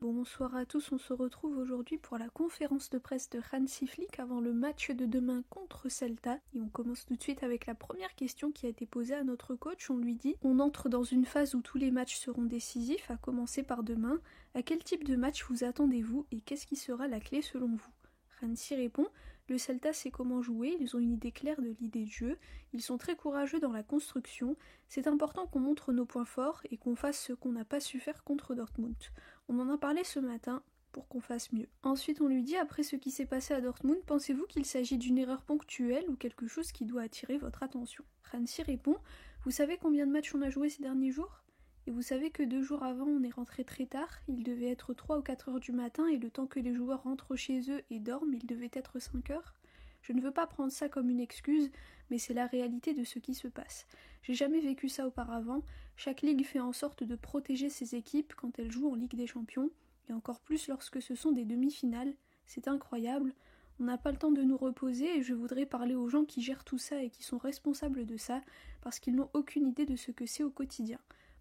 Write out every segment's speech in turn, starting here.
Bonsoir à tous, on se retrouve aujourd'hui pour la conférence de presse de Hansi Flick avant le match de demain contre Celta. Et on commence tout de suite avec la première question qui a été posée à notre coach. On lui dit: on entre dans une phase où tous les matchs seront décisifs, à commencer par demain. À quel type de match vous attendez-vous et qu'est-ce qui sera la clé selon vous? Hansi répond: le Celta sait comment jouer, ils ont une idée claire de l'idée de jeu, ils sont très courageux dans la construction, c'est important qu'on montre nos points forts et qu'on fasse ce qu'on n'a pas su faire contre Dortmund. On en a parlé ce matin pour qu'on fasse mieux. Ensuite on lui dit: après ce qui s'est passé à Dortmund, pensez-vous qu'il s'agit d'une erreur ponctuelle ou quelque chose qui doit attirer votre attention? Hansi répond: vous savez combien de matchs on a joué ces derniers jours? Et vous savez que 2 jours avant, on est rentré très tard, il devait être 3 ou 4 heures du matin, et le temps que les joueurs rentrent chez eux et dorment, il devait être 5 heures. Je ne veux pas prendre ça comme une excuse, mais c'est la réalité de ce qui se passe. J'ai jamais vécu ça auparavant, chaque ligue fait en sorte de protéger ses équipes quand elles jouent en Ligue des Champions, et encore plus lorsque ce sont des demi-finales, c'est incroyable. On n'a pas le temps de nous reposer et je voudrais parler aux gens qui gèrent tout ça et qui sont responsables de ça, parce qu'ils n'ont aucune idée de ce que c'est au quotidien.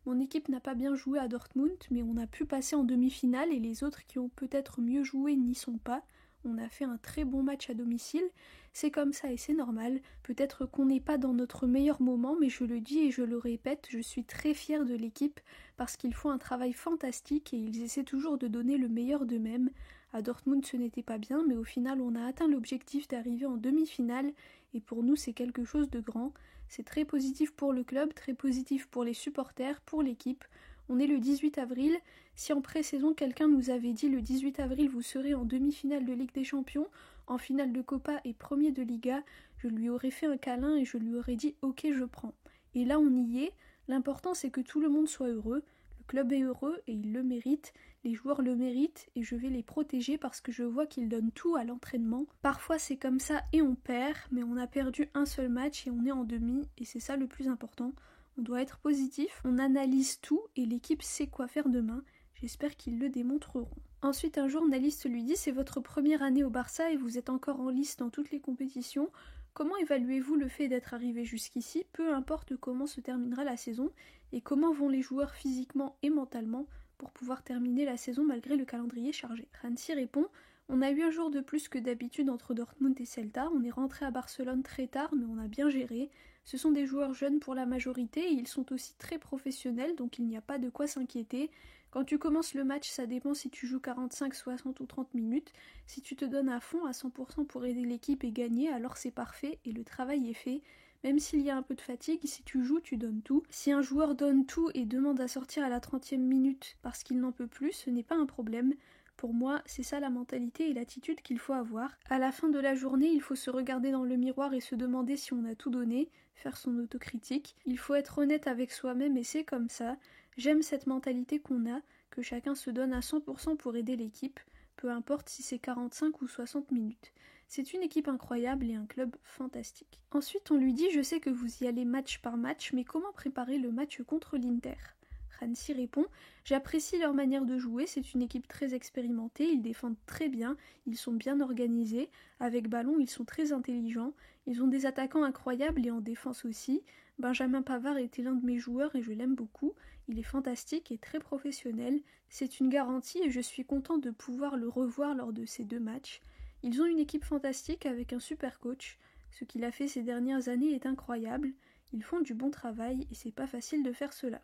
Mon équipe n'a pas bien joué à Dortmund, mais on a pu passer en demi-finale et les autres qui ont peut-être mieux joué n'y sont pas. On a fait un très bon match à domicile, c'est comme ça et c'est normal. Peut-être qu'on n'est pas dans notre meilleur moment, mais je le dis et je le répète, je suis très fière de l'équipe parce qu'ils font un travail fantastique et ils essaient toujours de donner le meilleur d'eux-mêmes. À Dortmund ce n'était pas bien, mais au final on a atteint l'objectif d'arriver en demi-finale et pour nous c'est quelque chose de grand. C'est très positif pour le club, très positif pour les supporters, pour l'équipe. On est le 18 avril. Si en pré-saison quelqu'un nous avait dit le 18 avril vous serez en demi-finale de Ligue des Champions, en finale de Copa et premier de Liga, je lui aurais fait un câlin et je lui aurais dit ok je prends. Et là on y est. L'important c'est que tout le monde soit heureux. Le club est heureux et il le mérite, les joueurs le méritent et je vais les protéger parce que je vois qu'ils donnent tout à l'entraînement. Parfois c'est comme ça et on perd, mais on a perdu un seul match et on est en demi et c'est ça le plus important. On doit être positif, on analyse tout et l'équipe sait quoi faire demain. J'espère qu'ils le démontreront. Ensuite, un journaliste lui dit: c'est votre première année au Barça et vous êtes encore en lice dans toutes les compétitions. Comment évaluez-vous le fait d'être arrivé jusqu'ici, peu importe comment se terminera la saison, et comment vont les joueurs physiquement et mentalement pour pouvoir terminer la saison malgré le calendrier chargé? Hansi répond: on a eu un jour de plus que d'habitude entre Dortmund et Celta, on est rentré à Barcelone très tard mais on a bien géré. Ce sont des joueurs jeunes pour la majorité et ils sont aussi très professionnels donc il n'y a pas de quoi s'inquiéter. Quand tu commences le match, ça dépend si tu joues 45, 60 ou 30 minutes. Si tu te donnes à fond, à 100% pour aider l'équipe et gagner, alors c'est parfait et le travail est fait. Même s'il y a un peu de fatigue, si tu joues, tu donnes tout. Si un joueur donne tout et demande à sortir à la 30e minute parce qu'il n'en peut plus, ce n'est pas un problème. Pour moi, c'est ça la mentalité et l'attitude qu'il faut avoir. À la fin de la journée, il faut se regarder dans le miroir et se demander si on a tout donné, faire son autocritique. Il faut être honnête avec soi-même et c'est comme ça. J'aime cette mentalité qu'on a, que chacun se donne à 100% pour aider l'équipe, peu importe si c'est 45 ou 60 minutes. C'est une équipe incroyable et un club fantastique. Ensuite, on lui dit: je sais que vous y allez match par match, mais comment préparer le match contre l'Inter? Hansi répond: j'apprécie leur manière de jouer, c'est une équipe très expérimentée, ils défendent très bien, ils sont bien organisés, avec ballon ils sont très intelligents, ils ont des attaquants incroyables et en défense aussi. Benjamin Pavard était l'un de mes joueurs et je l'aime beaucoup, il est fantastique et très professionnel, c'est une garantie et je suis content de pouvoir le revoir lors de ces 2 matchs. Ils ont une équipe fantastique avec un super coach, ce qu'il a fait ces dernières années est incroyable, ils font du bon travail et c'est pas facile de faire cela.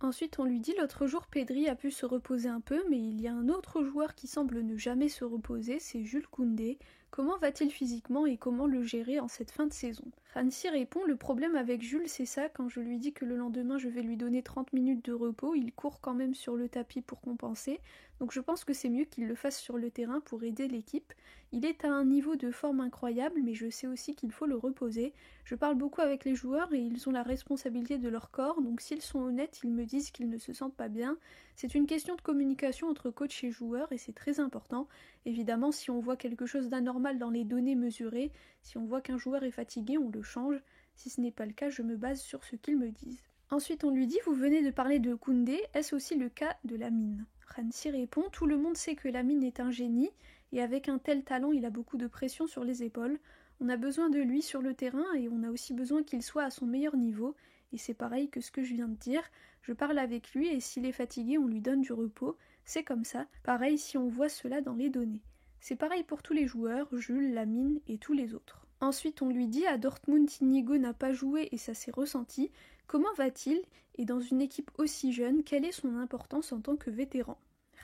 Ensuite, on lui dit: l'autre jour, Pedri a pu se reposer un peu, mais il y a un autre joueur qui semble ne jamais se reposer, c'est Jules Koundé. Comment va-t-il physiquement et comment le gérer en cette fin de saison? Hansi répond: le problème avec Jules, c'est ça, quand je lui dis que le lendemain je vais lui donner 30 minutes de repos, il court quand même sur le tapis pour compenser, donc je pense que c'est mieux qu'il le fasse sur le terrain pour aider l'équipe. Il est à un niveau de forme incroyable, mais je sais aussi qu'il faut le reposer. Je parle beaucoup avec les joueurs et ils ont la responsabilité de leur corps, donc s'ils sont honnêtes, ils me disent qu'ils ne se sentent pas bien. C'est une question de communication entre coach et joueur et c'est très important. Évidemment, si on voit quelque chose d'anormal dans les données mesurées, si on voit qu'un joueur est fatigué, on le change. Si ce n'est pas le cas, je me base sur ce qu'ils me disent. Ensuite, on lui dit: vous venez de parler de Koundé, est-ce aussi le cas de Lamine? Hansi répond: tout le monde sait que Lamine est un génie, et avec un tel talent, il a beaucoup de pression sur les épaules. On a besoin de lui sur le terrain et on a aussi besoin qu'il soit à son meilleur niveau. Et c'est pareil que ce que je viens de dire, je parle avec lui et s'il est fatigué, on lui donne du repos. c'est comme ça, pareil si on voit cela dans les données. C'est pareil pour tous les joueurs, Jules, Lamine et tous les autres. Ensuite on lui dit à Dortmund Inigo n'a pas joué et ça s'est ressenti, comment va-t-il et dans une équipe aussi jeune, quelle est son importance en tant que vétéran?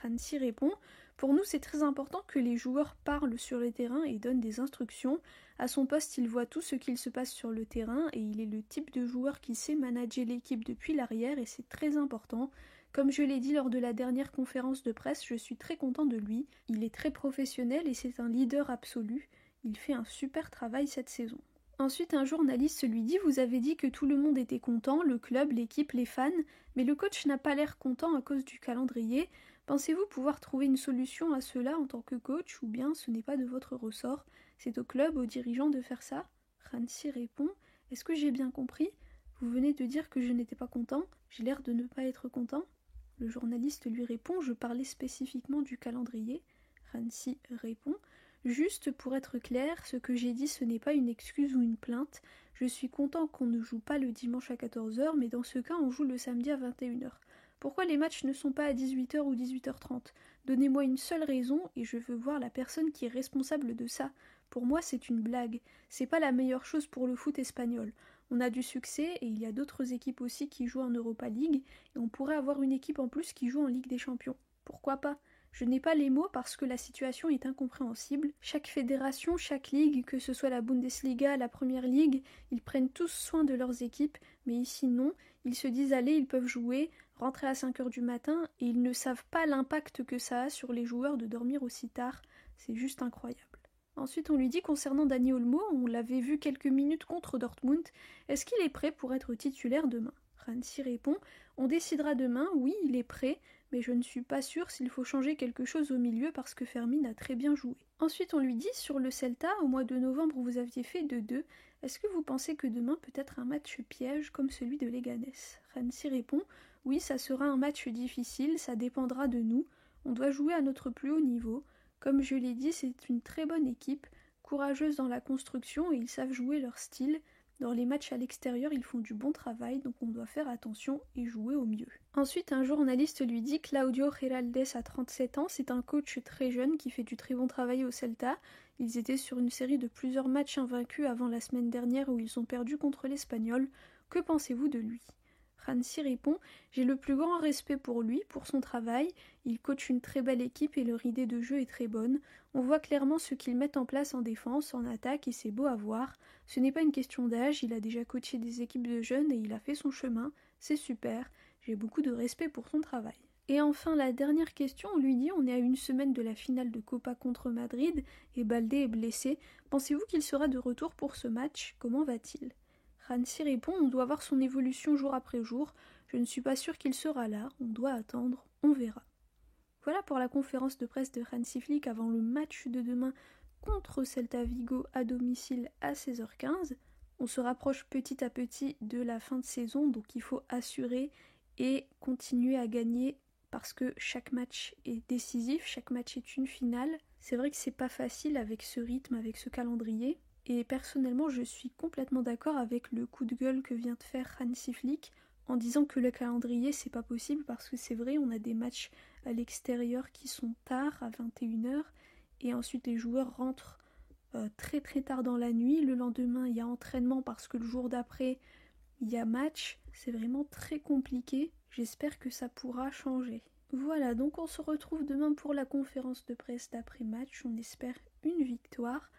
Hansi répond, pour nous c'est très important que les joueurs parlent sur le terrain et donnent des instructions. À son poste il voit tout ce qu'il se passe sur le terrain et il est le type de joueur qui sait manager l'équipe depuis l'arrière et c'est très important. Comme je l'ai dit lors de la dernière conférence de presse, je suis très content de lui, il est très professionnel et c'est un leader absolu, il fait un super travail cette saison. Ensuite, un journaliste lui dit « Vous avez dit que tout le monde était content, le club, l'équipe, les fans, mais le coach n'a pas l'air content à cause du calendrier. Pensez-vous pouvoir trouver une solution à cela en tant que coach ou bien ce n'est pas de votre ressort? C'est au club, aux dirigeants de faire ça ?» Hansi répond « Est-ce que j'ai bien compris? Vous venez de dire que je n'étais pas content? J'ai l'air de ne pas être content ?» Le journaliste lui répond « Je parlais spécifiquement du calendrier. » Hansi répond « Juste pour être clair, ce que j'ai dit ce n'est pas une excuse ou une plainte. Je suis content qu'on ne joue pas le dimanche à 14h, mais dans ce cas on joue le samedi à 21h. Pourquoi les matchs ne sont pas à 18h ou 18h30? Donnez-moi une seule raison et je veux voir la personne qui est responsable de ça. Pour moi c'est une blague. C'est pas la meilleure chose pour le foot espagnol. On a du succès et il y a d'autres équipes aussi qui jouent en Europa League et on pourrait avoir une équipe en plus qui joue en Ligue des Champions. Pourquoi pas? Je n'ai pas les mots parce que la situation est incompréhensible. Chaque fédération, chaque ligue, que ce soit la Bundesliga, la Première Ligue, ils prennent tous soin de leurs équipes, mais ici non, ils se disent allez, ils peuvent jouer, rentrer à 5h du matin, et ils ne savent pas l'impact que ça a sur les joueurs de dormir aussi tard. C'est juste incroyable. Ensuite, on lui dit concernant Dani Olmo, on l'avait vu quelques minutes contre Dortmund, est-ce qu'il est prêt pour être titulaire demain? Hansi répond, on décidera demain, oui, il est prêt, mais je ne suis pas sûre s'il faut changer quelque chose au milieu parce que Fermin a très bien joué. Ensuite, on lui dit, sur le Celta, au mois de novembre, vous aviez fait 2-2, est-ce que vous pensez que demain peut être un match piège comme celui de Leganés? Hansi répond, oui, ça sera un match difficile, ça dépendra de nous, on doit jouer à notre plus haut niveau. Comme je l'ai dit, c'est une très bonne équipe, courageuse dans la construction et ils savent jouer leur style. Dans les matchs à l'extérieur, ils font du bon travail, donc on doit faire attention et jouer au mieux. Ensuite, un journaliste lui dit Claudio Giraldes a 37 ans, c'est un coach très jeune qui fait du très bon travail au Celta. Ils étaient sur une série de plusieurs matchs invaincus avant la semaine dernière où ils ont perdu contre l'Espagnol. Que pensez-vous de lui? Hansi répond « J'ai le plus grand respect pour lui, pour son travail. Il coach une très belle équipe et leur idée de jeu est très bonne. On voit clairement ce qu'ils mettent en place en défense, en attaque et c'est beau à voir. Ce n'est pas une question d'âge, il a déjà coaché des équipes de jeunes et il a fait son chemin. C'est super. J'ai beaucoup de respect pour son travail. » Et enfin, la dernière question, on lui dit on est à une semaine de la finale de Copa contre Madrid et Baldé est blessé. Pensez-vous qu'il sera de retour pour ce match? Comment va-t-il? Hansi répond on doit voir son évolution jour après jour. Je ne suis pas sûr qu'il sera là. On doit attendre. On verra. Voilà pour la conférence de presse de Hansi Flick avant le match de demain contre Celta Vigo à domicile à 16h15. On se rapproche petit à petit de la fin de saison, donc il faut assurer et continuer à gagner parce que chaque match est décisif, chaque match est une finale. C'est vrai que c'est pas facile avec ce rythme, avec ce calendrier. Et personnellement, je suis complètement d'accord avec le coup de gueule que vient de faire Hansi Flick en disant que le calendrier, c'est pas possible parce que c'est vrai, on a des matchs à l'extérieur qui sont tard, à 21h, et ensuite les joueurs rentrent très très tard dans la nuit. Le lendemain, il y a entraînement parce que le jour d'après, il y a match. C'est vraiment très compliqué. J'espère que ça pourra changer. Voilà, donc on se retrouve demain pour la conférence de presse d'après-match. On espère une victoire.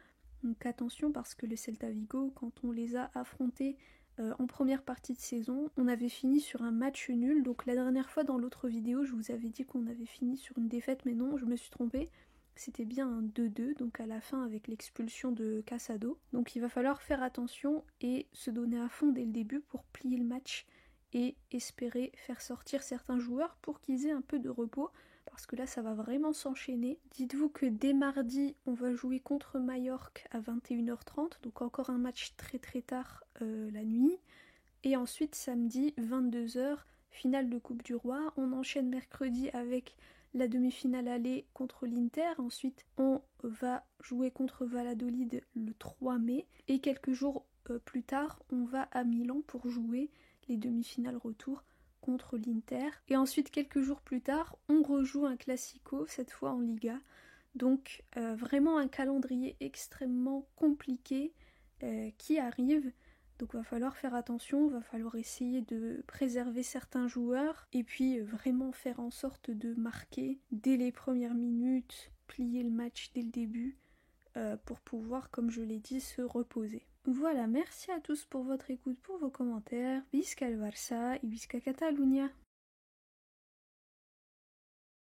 Donc attention parce que le Celta Vigo, quand on les a affrontés en première partie de saison, on avait fini sur un match nul. Donc la dernière fois dans l'autre vidéo, je vous avais dit qu'on avait fini sur une défaite, mais non, je me suis trompée. C'était bien un 2-2, donc à la fin avec l'expulsion de Casado. Donc il va falloir faire attention et se donner à fond dès le début pour plier le match et espérer faire sortir certains joueurs pour qu'ils aient un peu de repos. Parce que là, ça va vraiment s'enchaîner. Dites-vous que dès mardi, on va jouer contre Majorque à 21h30, donc encore un match très très tard la nuit. Et ensuite, samedi, 22h, finale de Coupe du Roi. On enchaîne mercredi avec la demi-finale aller contre l'Inter. Ensuite, on va jouer contre Valladolid le 3 mai. Et quelques jours plus tard, on va à Milan pour jouer les demi-finales retour contre l'Inter. Et ensuite, quelques jours plus tard, on rejoue un Classico, cette fois en Liga. Donc vraiment un calendrier extrêmement compliqué qui arrive. Donc va falloir faire attention, va falloir essayer de préserver certains joueurs et puis vraiment faire en sorte de marquer dès les premières minutes, plier le match dès le début pour pouvoir, comme je l'ai dit, se reposer. Voilà, merci à tous pour votre écoute, pour vos commentaires. Visca el Barça et Visca Catalunya.